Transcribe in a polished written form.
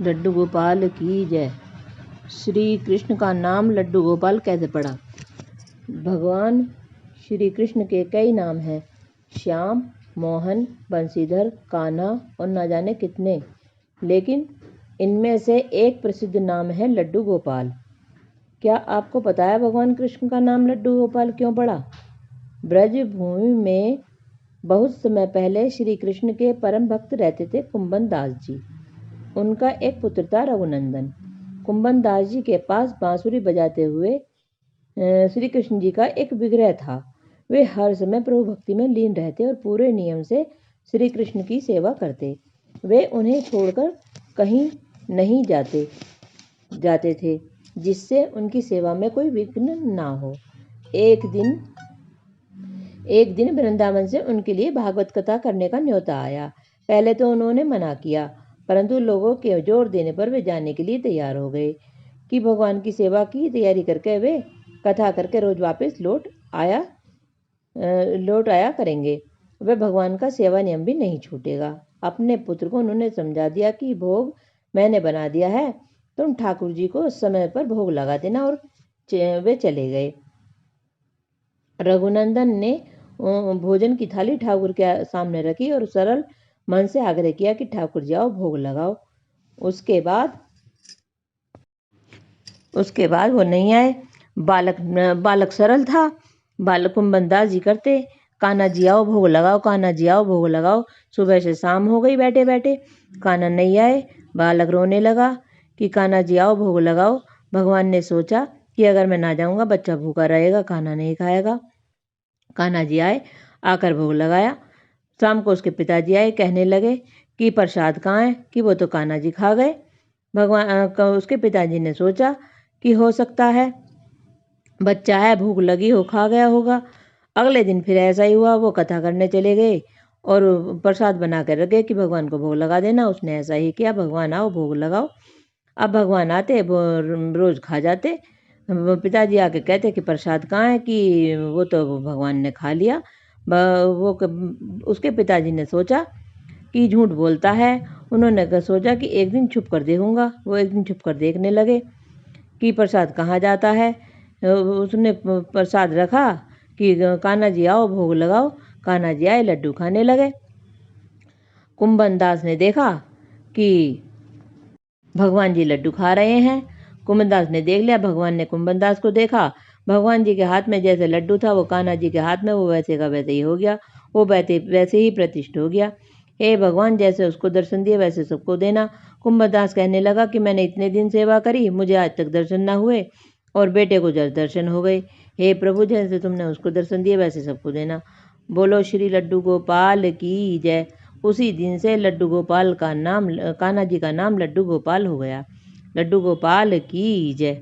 लड्डू गोपाल की जय। श्री कृष्ण का नाम लड्डू गोपाल कैसे पड़ा? भगवान श्री कृष्ण के कई नाम हैं, श्याम, मोहन, बंशीधर, कान्हा और न जाने कितने, लेकिन इनमें से एक प्रसिद्ध नाम है लड्डू गोपाल। क्या आपको पता है भगवान कृष्ण का नाम लड्डू गोपाल क्यों पड़ा? ब्रज भूमि में बहुत समय पहले श्री कृष्ण के परम भक्त रहते थे कुंभन दास जी। उनका एक पुत्र था रघुनंदन। कुंभन दास जी के पास बांसुरी बजाते हुए श्री कृष्ण जी का एक विग्रह था। वे हर समय प्रभु भक्ति में लीन रहते और पूरे नियम से श्री कृष्ण की सेवा करते। वे उन्हें छोड़कर कहीं नहीं जाते थे, जिससे उनकी सेवा में कोई विघ्न ना हो। एक दिन वृंदावन से उनके लिए भागवत कथा करने का न्योता आया। पहले तो उन्होंने मना किया, परंतु लोगों के जोर देने पर वे जाने के लिए तैयार हो गए कि भगवान की सेवा की तैयारी करके वे कथा करके रोज वापस लौट आया करेंगे। वे भगवान का सेवा नियम भी नहीं छूटेगा। अपने पुत्र को उन्होंने समझा दिया कि भोग मैंने बना दिया है, तुम ठाकुर जी को समय पर भोग लगा देना, और वे चले गए। रघुनंदन ने भोजन की थाली ठाकुर के सामने रखी और सरल मन से आग्रह किया कि ठाकुर जी आओ भोग लगाओ। उसके बाद वो नहीं आए। बालक सरल था। बालक कुंभन दास जी करते, कान्हा जी आओ भोग लगाओ, कान्हा जी आओ भोग लगाओ। सुबह से शाम हो गई बैठे बैठे, कान्हा नहीं आए। बालक रोने लगा कि कान्हा जी आओ भोग लगाओ। भगवान ने सोचा कि अगर मैं ना जाऊंगा बच्चा भूखा रहेगा, कान्हा नहीं खाएगा। कान्हा जी आए, आकर भोग लगाया। शाम को उसके पिताजी आए, कहने लगे कि प्रसाद कहाँ है, कि वो तो कान्हा जी खा गए। उसके पिताजी ने सोचा कि हो सकता है बच्चा है, भूख लगी हो, खा गया होगा। अगले दिन फिर ऐसा ही हुआ। वो कथा करने चले गए और प्रसाद बना कर रख गए कि भगवान को भोग लगा देना। उसने ऐसा ही किया, भगवान आओ भोग लगाओ। अब भगवान आते, वो रोज खा जाते। पिताजी आके कहते कि प्रसाद कहाँ है, कि वो तो भगवान ने खा लिया। उसके पिताजी ने सोचा कि झूठ बोलता है। उन्होंने सोचा कि एक दिन छुप कर देखूंगा। वो एक दिन छुप कर देखने लगे कि प्रसाद कहाँ जाता है। उसने प्रसाद रखा कि कान्हा जी आओ भोग लगाओ। कान्हा जी आए, लड्डू खाने लगे। कुंभन दास ने देखा कि भगवान जी लड्डू खा रहे हैं। कुंभन दास ने देख लिया, भगवान ने कुंभन दास को देखा। भगवान जी के हाथ में जैसे लड्डू था वो कान्हा जी के हाथ में वो वैसे का वैसे ही हो गया। वो वैसे ही प्रतिष्ठित हो गया। हे भगवान, जैसे उसको दर्शन दिए वैसे सबको देना। कुंभन दास कहने लगा कि मैंने इतने दिन सेवा करी, मुझे आज तक दर्शन ना हुए, और बेटे को जल्द दर्शन हो गए। हे प्रभु, जैसे तुमने उसको दर्शन दिए वैसे सबको देना। बोलो श्री लड्डू गोपाल की जय। उसी दिन से लड्डू गोपाल का नाम, कान्हा जी का नाम लड्डू गोपाल हो गया। लड्डू गोपाल की जय।